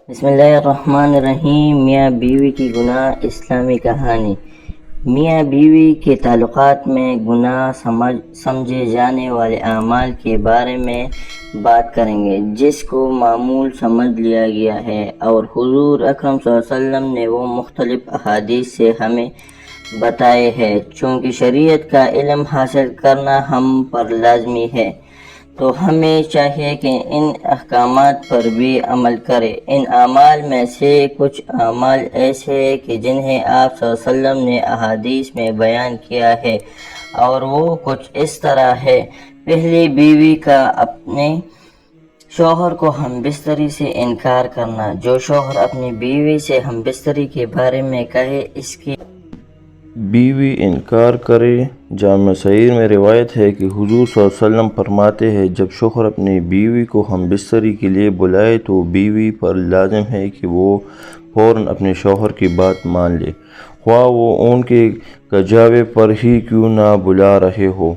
بسم اللہ الرحمن الرحیم۔ میاں بیوی کی گناہ اسلامی کہانی۔ میاں بیوی کے تعلقات میں گناہ سمجھے جانے والے اعمال کے بارے میں بات کریں گے جس کو معمول سمجھ لیا گیا ہے، اور حضور اکرم صلی اللہ علیہ وسلم نے وہ مختلف احادیث سے ہمیں بتائے ہیں۔ چونکہ شریعت کا علم حاصل کرنا ہم پر لازمی ہے، تو ہمیں چاہیے کہ ان احکامات پر بھی عمل کرے۔ ان اعمال میں سے کچھ اعمال ایسے ہیں کہ جنہیں آپ صلی اللہ علیہ وسلم نے احادیث میں بیان کیا ہے، اور وہ کچھ اس طرح ہے۔ پہلی، بیوی کا اپنے شوہر کو ہم بستری سے انکار کرنا۔ جو شوہر اپنی بیوی سے ہم بستری کے بارے میں کہے، اس کی بیوی انکار کرے۔ جامع صحیح میں روایت ہے کہ حضور صلی اللہ علیہ وسلم فرماتے ہیں، جب شوہر اپنی بیوی کو ہم بستری کے لیے بلائے تو بیوی پر لازم ہے کہ وہ فوراً اپنے شوہر کی بات مان لے، خواہ وہ ان کے کجاوے پر ہی کیوں نہ بلا رہے ہو۔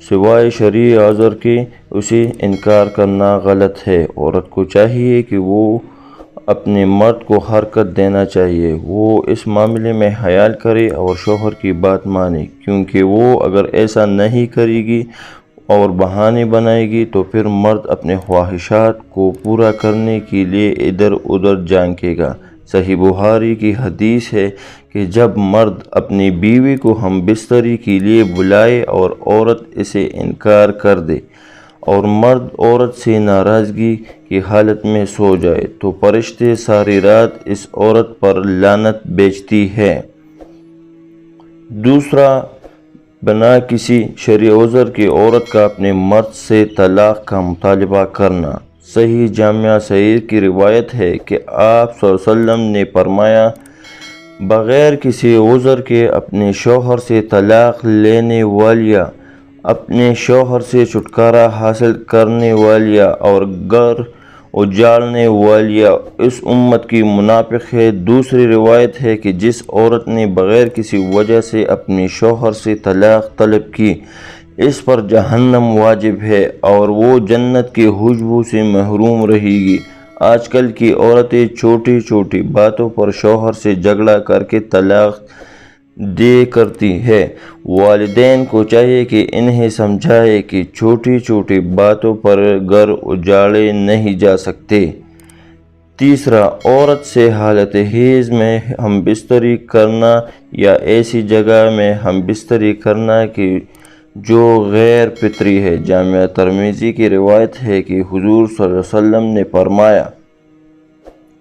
سوائے شرعی عذر کے اسے انکار کرنا غلط ہے۔ عورت کو چاہیے کہ وہ اپنے مرد کو حرکت دینا چاہیے، وہ اس معاملے میں حیال کرے اور شوہر کی بات مانے، کیونکہ وہ اگر ایسا نہیں کرے گی اور بہانے بنائے گی تو پھر مرد اپنے خواہشات کو پورا کرنے کے لیے ادھر ادھر جھانکے گا۔ صحیح بخاری کی حدیث ہے کہ جب مرد اپنی بیوی کو ہم بستری کے لیے بلائے اور عورت اسے انکار کر دے، اور مرد عورت سے ناراضگی کی حالت میں سو جائے، تو فرشتے ساری رات اس عورت پر لعنت بھیجتی ہے۔ دوسرا، بنا کسی شرعی عذر کے عورت کا اپنے مرد سے طلاق کا مطالبہ کرنا۔ صحیح جامع صحیح کی روایت ہے کہ آپ صلی اللہ علیہ وسلم نے فرمایا، بغیر کسی عذر کے اپنے شوہر سے طلاق لینے والیاں، اپنے شوہر سے چھٹکارا حاصل کرنے والیاں اور گھر اجاڑنے والیاں اس امت کی منافق ہے۔ دوسری روایت ہے کہ جس عورت نے بغیر کسی وجہ سے اپنے شوہر سے طلاق طلب کی، اس پر جہنم واجب ہے اور وہ جنت کی خوشبو سے محروم رہے گی۔ آج کل کی عورتیں چھوٹی چھوٹی باتوں پر شوہر سے جھگڑا کر کے طلاق دے کرتی ہے۔ والدین کو چاہیے کہ انہیں سمجھائے کہ چھوٹی چھوٹی باتوں پر گھر اجاڑے نہیں جا سکتے۔ تیسرا، عورت سے حالت حیض میں ہم بستری کرنا یا ایسی جگہ میں ہم بستری کرنا کہ جو غیر فطری ہے۔ جامع ترمذی کی روایت ہے کہ حضور صلی اللہ علیہ وسلم نے فرمایا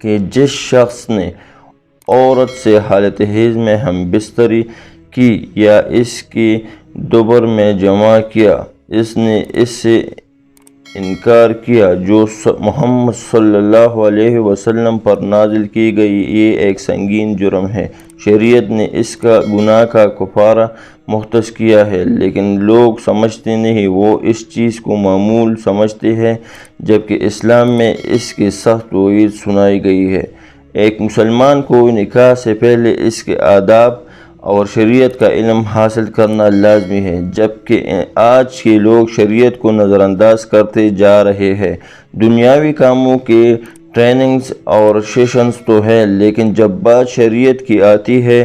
کہ جس شخص نے عورت سے حالت حیض میں ہم بستری کی یا اس کی دبر میں جمع کیا، اس نے اس سے انکار کیا جو محمد صلی اللہ علیہ وسلم پر نازل کی گئی، یہ ایک سنگین جرم ہے۔ شریعت نے اس کا گناہ کا کفارہ مختص کیا ہے، لیکن لوگ سمجھتے نہیں، وہ اس چیز کو معمول سمجھتے ہیں، جبکہ اسلام میں اس کی سخت وعید سنائی گئی ہے۔ ایک مسلمان کو نکاح سے پہلے اس کے آداب اور شریعت کا علم حاصل کرنا لازمی ہے، جبکہ آج کے لوگ شریعت کو نظر انداز کرتے جا رہے ہیں۔ دنیاوی کاموں کے ٹریننگز اور سیشنز تو ہے، لیکن جب بات شریعت کی آتی ہے،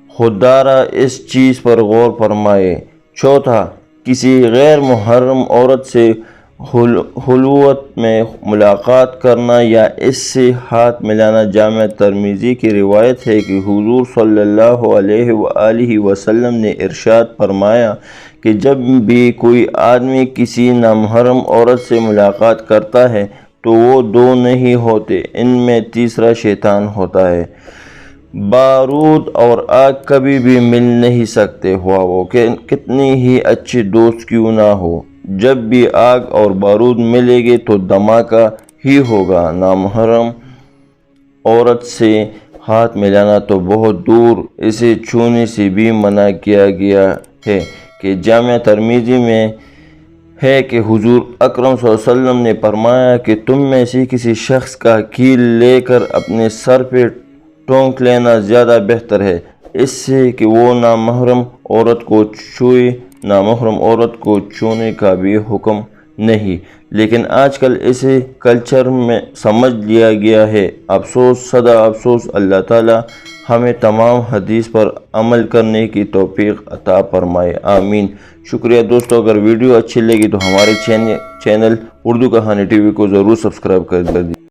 خوددارا اس چیز پر غور فرمائے۔ چوتھا، کسی غیر محرم عورت سے خلوت میں ملاقات کرنا یا اس سے ہاتھ ملانا۔ جامع ترمذی کی روایت ہے کہ حضور صلی اللہ علیہ وآلہ وسلم نے ارشاد فرمایا کہ جب بھی کوئی آدمی کسی نامحرم عورت سے ملاقات کرتا ہے تو وہ دو نہیں ہوتے، ان میں تیسرا شیطان ہوتا ہے۔ بارود اور آگ کبھی بھی مل نہیں سکتے، خواہ وہ کتنی ہی اچھی دوست کیوں نہ ہو۔ جب بھی آگ اور بارود ملے گے تو دھماکہ ہی ہوگا۔ نامحرم عورت سے ہاتھ ملانا تو بہت دور، اسے چھونے سے بھی منع کیا گیا ہے۔ کہ جامع ترمذی میں ہے کہ حضور اکرم صلی اللہ علیہ وسلم نے فرمایا کہ تم میں سے کسی شخص کا کیل لے کر اپنے سر پہ ٹونک لینا زیادہ بہتر ہے، اس سے کہ وہ نامحرم عورت کو چھوئے۔ نامحرم عورت کو چھونے کا بھی حکم نہیں، لیکن آج کل اسے کلچر میں سمجھ لیا گیا ہے۔ افسوس، صدا افسوس۔ اللہ تعالی ہمیں تمام حدیث پر عمل کرنے کی توفیق عطا فرمائے، آمین۔ شکریہ دوستو، اگر ویڈیو اچھی لگی تو ہمارے چینل اردو کہانی ٹی وی کو ضرور سبسکرائب کر دیجیے۔